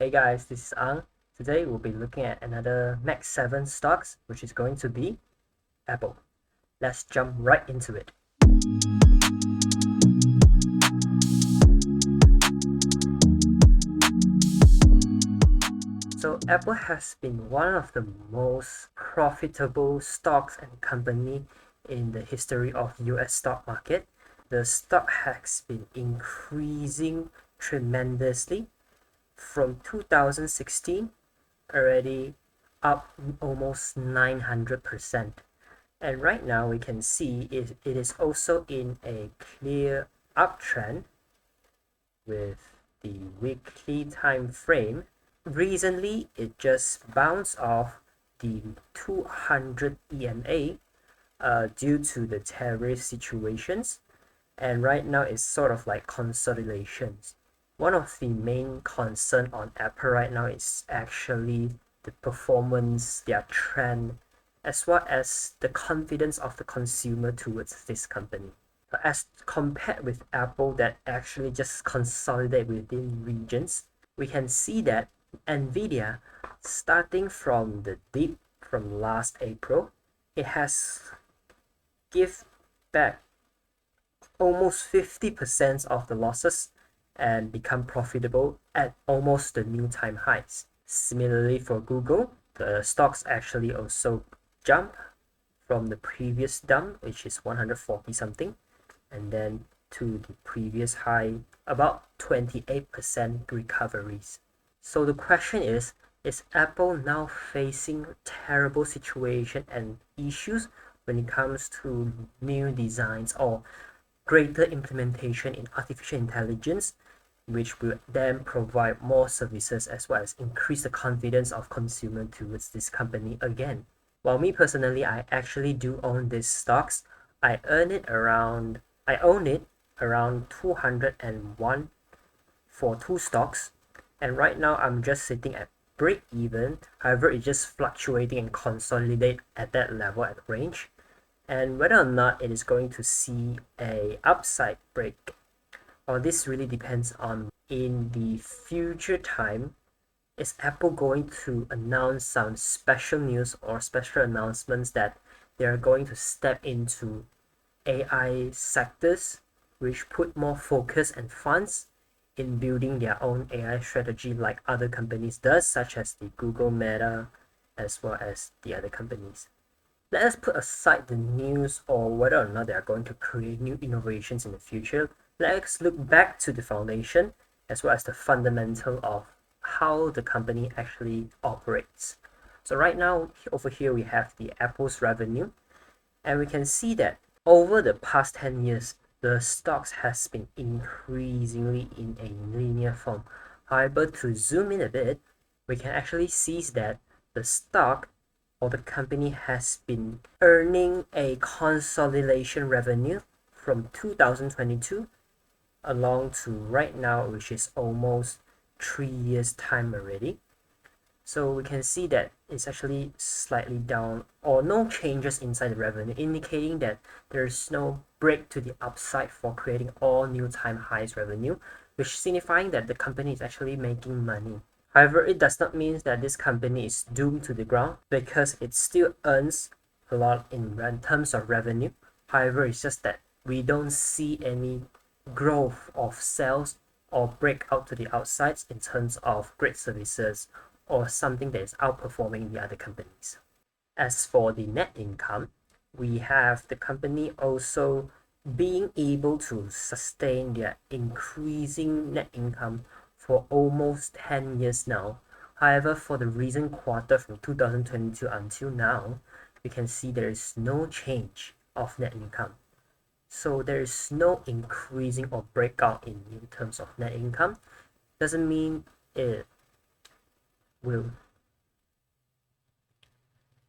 Hey guys, this is Ang. Today we'll be looking at another Max 7 stocks, which is going to be Apple. Let's jump right into it. So Apple has been one of the most profitable stocks and company in the history of US stock market. The stock has been increasing tremendously from 2016 already up almost 900%. And right now we can see it is also in a clear uptrend with the weekly time frame. Recently, it just bounced off the 200 EMA due to the tariff situations, and right now it's sort of like consolidations. One of the main concern on Apple right now is actually the performance, their trend, as well as the confidence of the consumer towards this company. But as compared with Apple that actually just consolidate within regions, we can see that Nvidia, starting from the dip from last April, it has give back almost 50% of the losses and become profitable at almost the new time highs. Similarly for Google, the stocks actually also jump from the previous dump, which is 140 something, and then to the previous high, about 28% recoveries. So the question is Apple now facing terrible situation and issues when it comes to new designs or greater implementation in artificial intelligence, which will then provide more services as well as increase the confidence of consumer towards this company again? While me personally, I actually do own these stocks. I own it around 201 for two stocks, and right now I'm just sitting at break even. However, it's just fluctuating and consolidate at that level at range, and whether or not it is going to see a upside break, or this really depends on in the future time. Is Apple going to announce some special news or special announcements that they are going to step into AI sectors, which put more focus and funds in building their own AI strategy like other companies does, such as the Google, Meta, as well as the other companies? Let us put aside the news or whether or not they are going to create new innovations in the future. Let's look back to the foundation as well as the fundamental of how the company actually operates. So right now, over here we have the Apple's revenue, and we can see that over the past 10 years, the stocks has been increasingly in a linear form. However, to zoom in a bit, we can actually see that the stock or the company has been earning a consolidation revenue from 2022 along to right now, which is almost 3 years time already. So we can see that it's actually slightly down or no changes inside the revenue, indicating that there's no break to the upside for creating all new time highs revenue, which signifying that the company is actually making money. However, it does not mean that this company is doomed to the ground, because it still earns a lot in terms of revenue. However, it's just that we don't see any growth of sales or break out to the outsides in terms of great services or something that is outperforming the other companies. As for the net income, we have the company also being able to sustain their increasing net income for almost 10 years now. However, for the recent quarter from 2022 until now, we can see there is no change of net income. So there is no increasing or breakout in terms of net income. Doesn't mean it will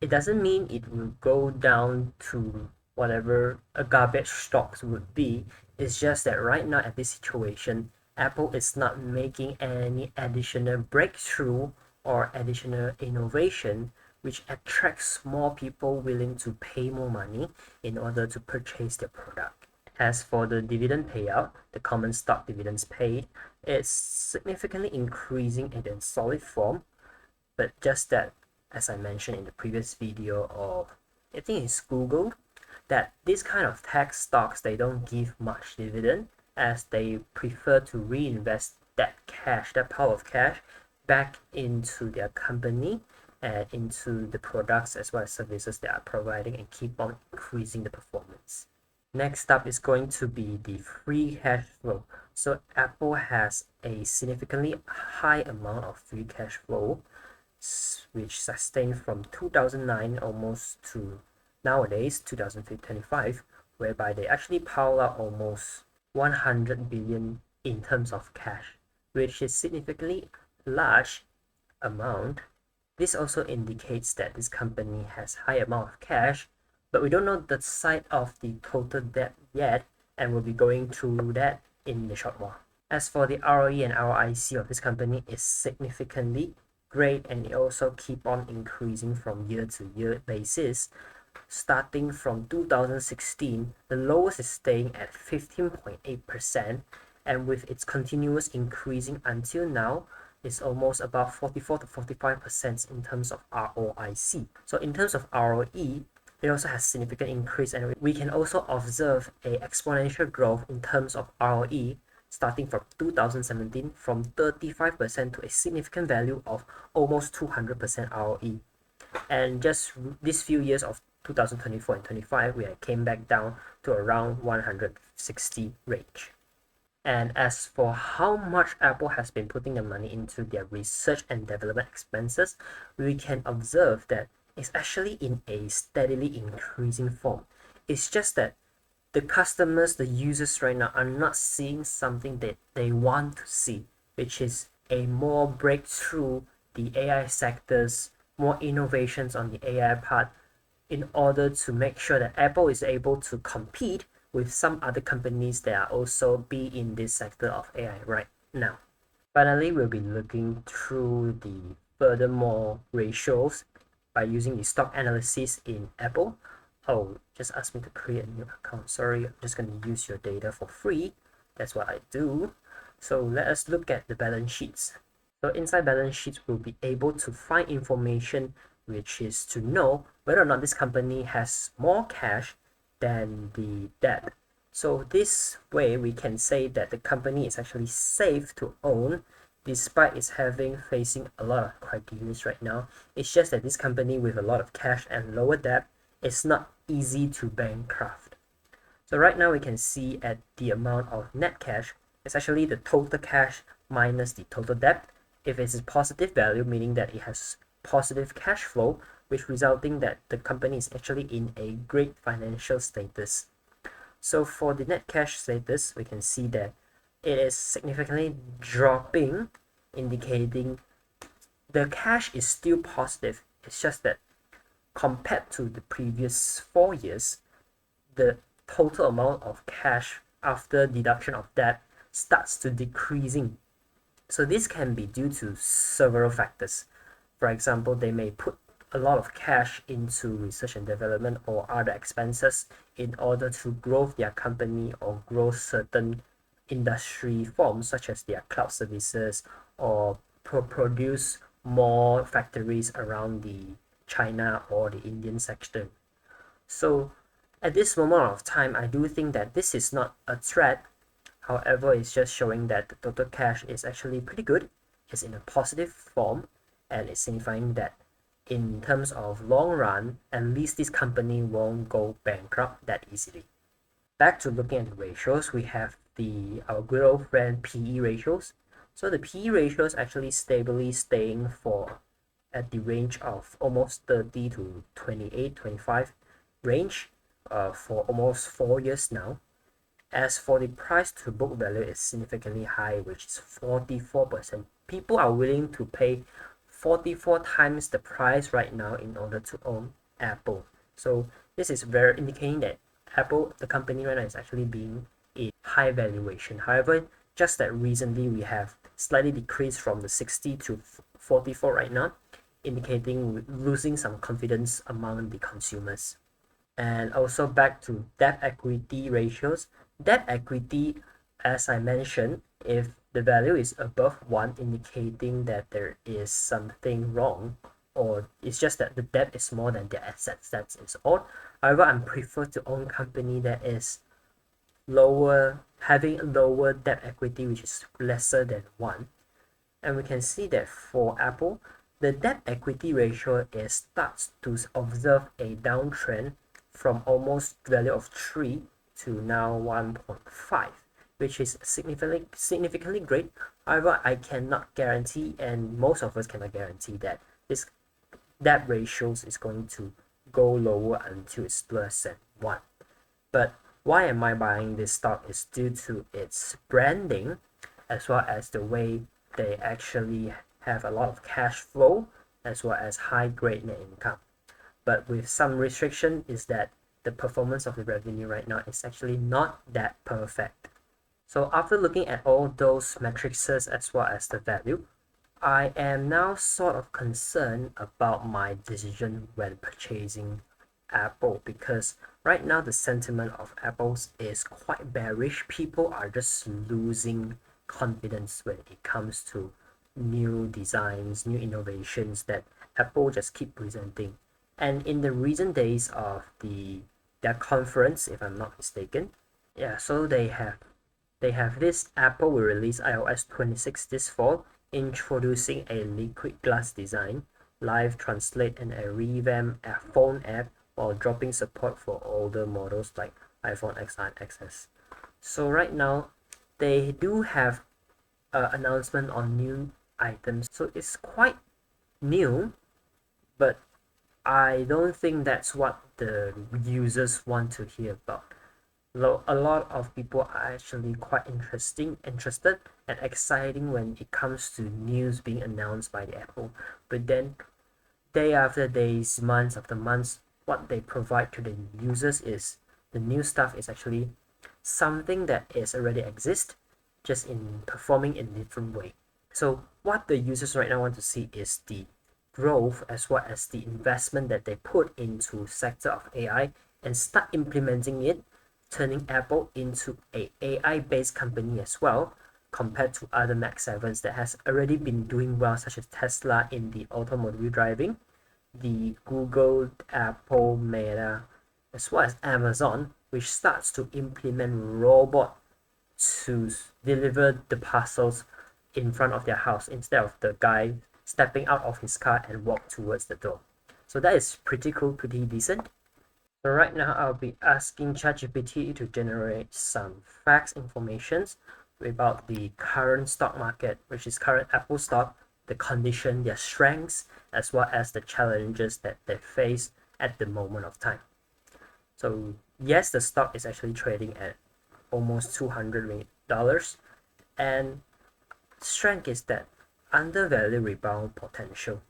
it doesn't mean it will go down to whatever a garbage stocks would be. It's just that right now at this situation, Apple is not making any additional breakthrough or additional innovation which attracts more people willing to pay more money in order to purchase their product. As for the dividend payout, the common stock dividends paid, it's significantly increasing in a solid form, but just that, as I mentioned in the previous video, or I think it's Google, that this kind of tech stocks, they don't give much dividend, as they prefer to reinvest that cash, that pile of cash, back into their company and into the products as well as services they are providing, and keep on increasing the performance. Next up is going to be the free cash flow. So Apple has a significantly high amount of free cash flow, which sustained from 2009 almost to nowadays 2025, whereby they actually pile up almost 100 billion in terms of cash, which is significantly large amount. This also indicates that this company has high amount of cash, but we don't know the side of the total debt yet, and we'll be going through that in the short while. As for the ROE and ROIC of this company is significantly great, and it also keep on increasing from year to year basis. Starting from 2016, the lowest is staying at 15.8%, and with its continuous increasing until now, is almost about 44 to 45% in terms of ROIC. So in terms of ROE, it also has significant increase, and we can also observe a exponential growth in terms of ROE starting from 2017 from 35% to a significant value of almost 200% ROE. And just these few years of 2024 and 25, we came back down to around 160 range. And as for how much Apple has been putting the money into their research and development expenses, we can observe that it's actually in a steadily increasing form. It's just that the customers, the users right now are not seeing something that they want to see, which is a more breakthrough the AI sectors, more innovations on the AI part, in order to make sure that Apple is able to compete with some other companies that are also be in this sector of AI right now. Finally, we'll be looking through the furthermore ratios by using the stock analysis in Apple. Oh, just ask me to create a new account. Sorry, I'm just going to use your data for free. That's what I do. So let us look at the balance sheets. So inside balance sheets, we'll be able to find information which is to know whether or not this company has more cash than the debt. So this way, we can say that the company is actually safe to own despite it's facing a lot of criteria right now. It's just that this company with a lot of cash and lower debt, it's not easy to bankrupt. So right now we can see at the amount of net cash, it's actually the total cash minus the total debt. If it's a positive value, meaning that it has positive cash flow, which resulting that the company is actually in a great financial status. So for the net cash status, we can see that it is significantly dropping, indicating the cash is still positive. It's just that compared to the previous 4 years, the total amount of cash after deduction of debt starts to decreasing. So this can be due to several factors. For example, they may put a lot of cash into research and development or other expenses in order to grow their company or grow certain industry forms such as their cloud services, or produce more factories around the China or the Indian sector. So at this moment of time, I do think that this is not a threat. However, it's just showing that the total cash is actually pretty good. It's in a positive form, and it's signifying that in terms of long run, at least this company won't go bankrupt that easily. Back to looking at the ratios, we have our good old friend PE ratios. So the PE ratio is actually stably staying at the range of almost 30 to 28, 25 range for almost 4 years now. As for the price to book value, is significantly high, which is 44%. People are willing to pay 44 times the price right now in order to own Apple. So this is very indicating that Apple, the company right now, is actually being a high valuation. However, just that recently we have slightly decreased from the 60 to 44 right now, indicating losing some confidence among the consumers. And also back to debt equity ratios, Debt equity, as I mentioned, if the value is above 1, indicating that there is something wrong, or it's just that the debt is more than the assets, that is all. However, I prefer to own company that is having lower debt equity, which is lesser than 1. And we can see that for Apple, the debt equity ratio starts to observe a downtrend from almost value of 3 to now 1.5, which is significantly great. However, I cannot guarantee, and most of us cannot guarantee, that this debt ratios is going to go lower until it's less than 1. But why am I buying this stock is due to its branding, as well as the way they actually have a lot of cash flow, as well as high grade net income. But with some restriction is that the performance of the revenue right now is actually not that perfect. So after looking at all those metrics as well as the value, I am now sort of concerned about my decision when purchasing Apple, because right now the sentiment of Apple's is quite bearish. People are just losing confidence when it comes to new designs, new innovations that Apple just keep presenting. And in the recent days of their conference, if I'm not mistaken, yeah, so they have this Apple will release iOS 26 this fall, introducing a liquid glass design, live translate, and a revamped phone app, while dropping support for older models like iPhone XR and XS. So right now, they do have an announcement on new items. So it's quite new, but I don't think that's what the users want to hear about. A lot of people are actually quite interested and exciting when it comes to news being announced by the Apple. But then day after days, months after months, what they provide to the users is the new stuff is actually something that is already exist, just in performing in a different way. So what the users right now want to see is the growth as well as the investment that they put into sector of AI and start implementing it, turning Apple into a AI-based company as well, compared to other Mac 7s that has already been doing well, such as Tesla in the automotive driving, the Google, Apple, Meta, as well as Amazon, which starts to implement robot to deliver the parcels in front of their house instead of the guy stepping out of his car and walk towards the door. So that is pretty cool, pretty decent. So right now I'll be asking ChatGPT to generate some facts informations about the current stock market, which is current Apple stock, the condition, their strengths, as well as the challenges that they face at the moment of time. So yes, the stock is actually trading at almost $200, and strength is that undervalue rebound potential.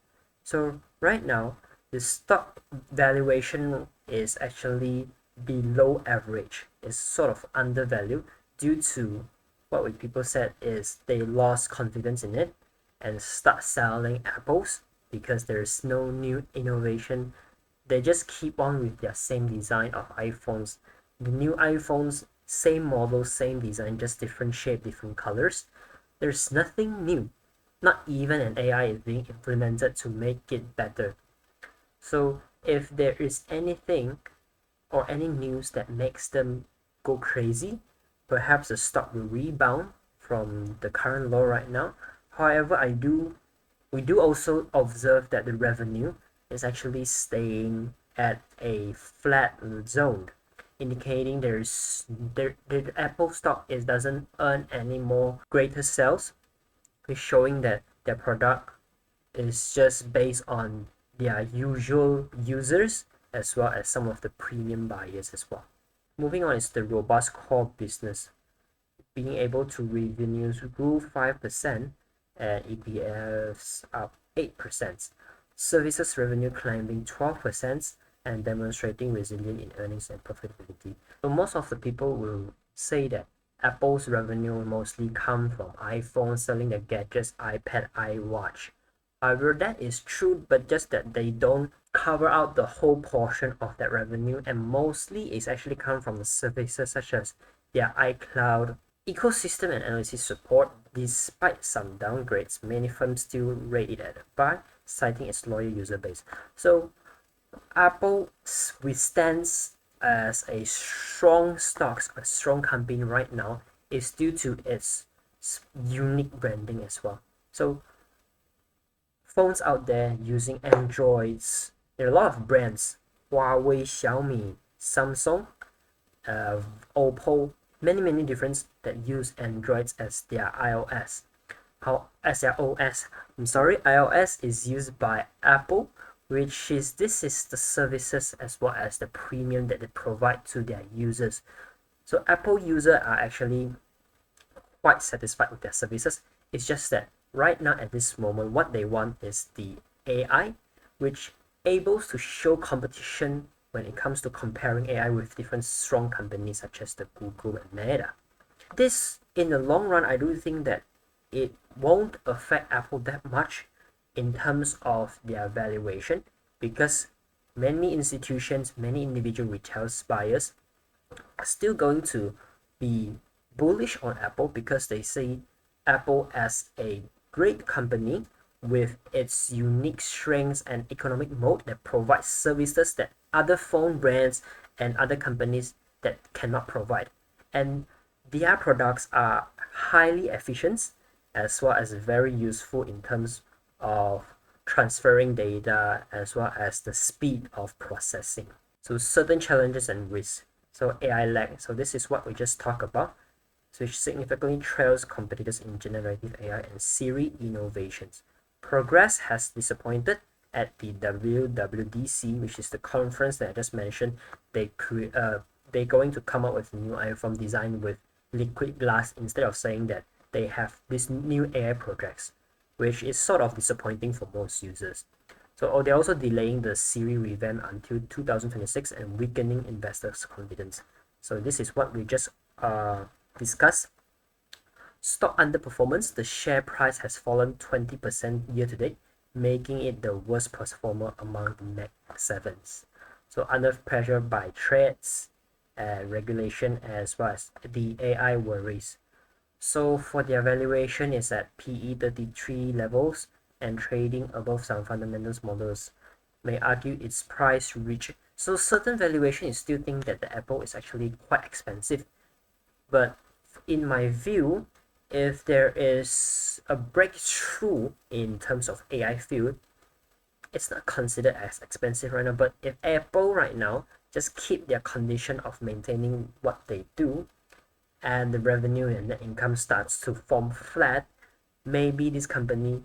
So right now, the stock valuation is actually below average. It's sort of undervalued due to what people said is they lost confidence in it and start selling apples because there's no new innovation. They just keep on with their same design of iPhones. The new iPhones, same model, same design, just different shape, different colors. There's nothing new. Not even an AI is being implemented to make it better. So if there is anything or any news that makes them go crazy, perhaps the stock will rebound from the current low right now. However, we do also observe that the revenue is actually staying at a flat zone, indicating the Apple stock doesn't earn any more greater sales, is showing that their product is just based on their usual users as well as some of the premium buyers as well. Moving on is the robust core business, being able to revenues grew 5% and EPS up 8%. Services revenue climbing 12% and demonstrating resilience in earnings and profitability. So most of the people will say that Apple's revenue will mostly come from iPhone, selling the gadgets, iPad, iWatch. However, that is true, but just that they don't cover out the whole portion of that revenue, and mostly it's actually come from the services such as their iCloud ecosystem and analysis support. Despite some downgrades, many firms still rate it at a buy, citing its loyal user base. So Apple withstands as a strong stock, a strong company right now, is due to its unique branding as well. So phones out there using Androids, there are a lot of brands, Huawei, Xiaomi, Samsung, uh, Oppo, many different that use Androids as their iOS. As their OS. I'm sorry, iOS is used by Apple, which is this is the services as well as the premium that they provide to their users. So Apple users are actually quite satisfied with their services. It's just that right now at this moment, what they want is the AI, which able to show competition when it comes to comparing AI with different strong companies such as the Google and Meta. This, in the long run, I do think that it won't affect Apple that much in terms of their valuation because many institutions, many individual retail buyers are still going to be bullish on Apple because they see Apple as a great company with its unique strengths and economic mode that provides services that other phone brands and other companies that cannot provide. And their products are highly efficient as well as very useful in terms of transferring data as well as the speed of processing. So certain challenges and risks. So AI lag. So this is what we just talked about, which significantly trails competitors in generative AI and Siri innovations. Progress has disappointed at the WWDC, which is the conference that I just mentioned. They're going to come up with a new iPhone design with liquid glass instead of saying that they have these new AI projects, which is sort of disappointing for most users. So they're also delaying the Siri revamp until 2026 and weakening investors' confidence. So this is what we just discussed. Stock underperformance, the share price has fallen 20% year to date, making it the worst performer among the Mag 7s. So under pressure by trades, regulation, as well as the AI worries. So for their valuation is at PE 33 levels and trading above some fundamentals models may argue its price reach. So certain valuation is still think that the Apple is actually quite expensive. But in my view, if there is a breakthrough in terms of AI field, it's not considered as expensive right now. But if Apple right now just keep their condition of maintaining what they do, and the revenue and net income starts to form flat, maybe this company,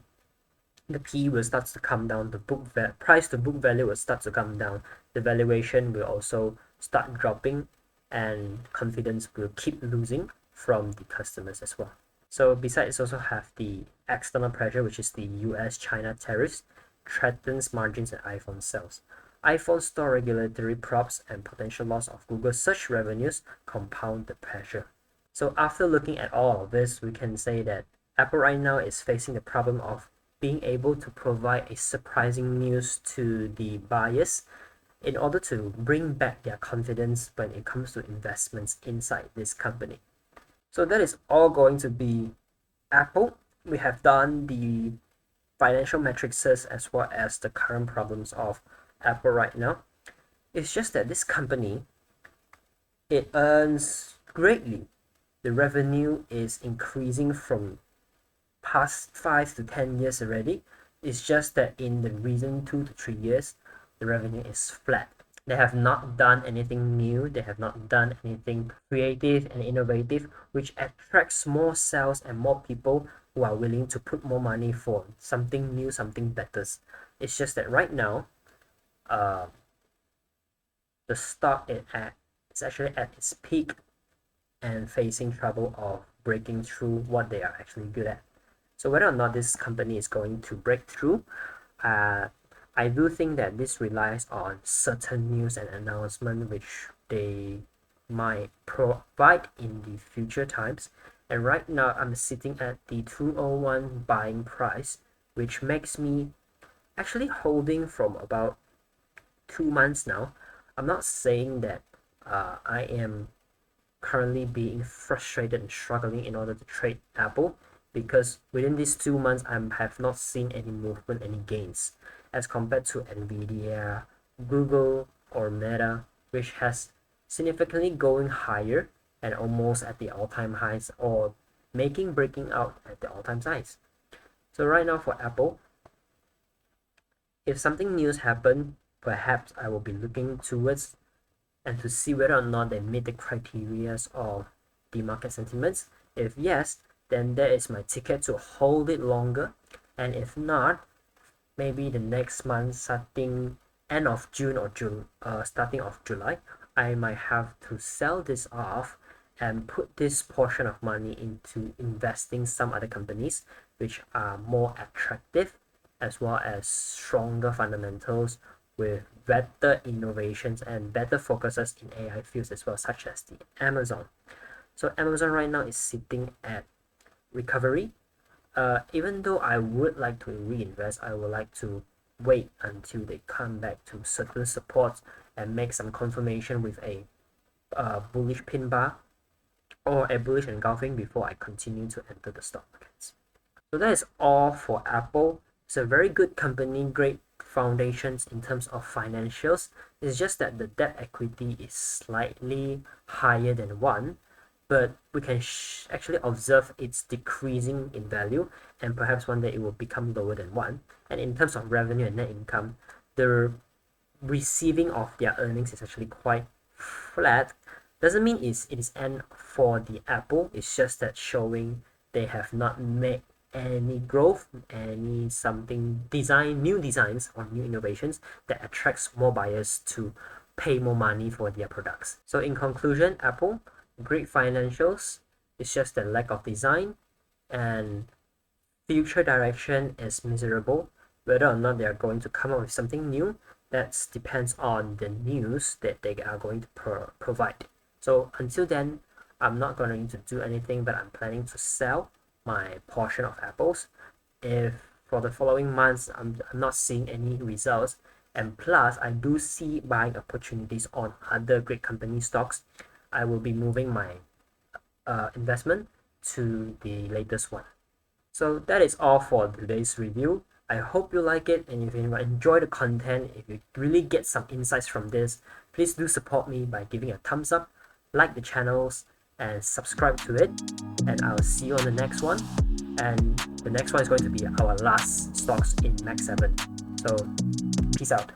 the P will start to come down, the price to book value will start to come down, the valuation will also start dropping, and confidence will keep losing from the customers as well. So besides, also have the external pressure, which is the US-China tariffs, threatens margins and iPhone sales. iPhone store regulatory props and potential loss of Google search revenues compound the pressure. So after looking at all of this, we can say that Apple right now is facing the problem of being able to provide a surprising news to the buyers in order to bring back their confidence when it comes to investments inside this company. So that is all going to be Apple. We have done the financial metrics as well as the current problems of Apple right now. It's just that this company, it earns greatly. The revenue is increasing from past 5 to 10 years already. It's just that in the recent 2 to 3 years, the revenue is flat. They have not done anything new. They have not done anything creative and innovative, which attracts more sales and more people who are willing to put more money for something new, something better. It's just that right now, the stock it's actually at its peak and facing trouble of breaking through what they are actually good at. So whether or not this company is going to break through, I do think that this relies on certain news and announcement which they might provide in the future times. And right now I'm sitting at the 201 buying price, which makes me actually holding from about 2 months now. I'm not saying that I am currently being frustrated and struggling in order to trade Apple, because within these 2 months I have not seen any movement, any gains, as compared to Nvidia, Google, or Meta, which has significantly going higher and almost at the all-time highs, or breaking out at the all-time highs. So right now for Apple, if something new happen, perhaps I will be looking towards and to see whether or not they meet the criteria of the market sentiments. If yes, then that is my ticket to hold it longer, and if not, maybe the next month, starting end of June or starting of July, I might have to sell this off and put this portion of money into investing some other companies which are more attractive, as well as stronger fundamentals with better innovations and better focuses in AI fields as well, such as the Amazon. So Amazon right now is sitting at recovery. Even though I would like to reinvest, I would like to wait until they come back to certain supports and make some confirmation with a bullish pin bar or a bullish engulfing before I continue to enter the stock markets. So that is all for Apple. It's a very good company, great foundations in terms of financials. It's just that the debt equity is slightly higher than 1, but we can actually observe it's decreasing in value, and perhaps one day it will become lower than 1. And in terms of revenue and net income, the receiving of their earnings is actually quite flat. Doesn't mean it is end for the Apple, it's just that showing they have not made any growth, any new designs or new innovations that attracts more buyers to pay more money for their products. So in conclusion, Apple, great financials, it's just the lack of design, and future direction is miserable. Whether or not they are going to come up with something new, that depends on the news that they are going to provide. So until then, I'm not going to do anything, but I'm planning to sell my portion of Apples. If for the following months I'm not seeing any results, and plus I do see buying opportunities on other great company stocks, I will be moving my investment to the latest one. So that is all for today's review. I hope you like it, and if you enjoy the content, if you really get some insights from this, please do support me by giving a thumbs up, like the channels, and subscribe to it. And I'll see you on the next one. And the next one is going to be our last stocks in Max 7. So peace out.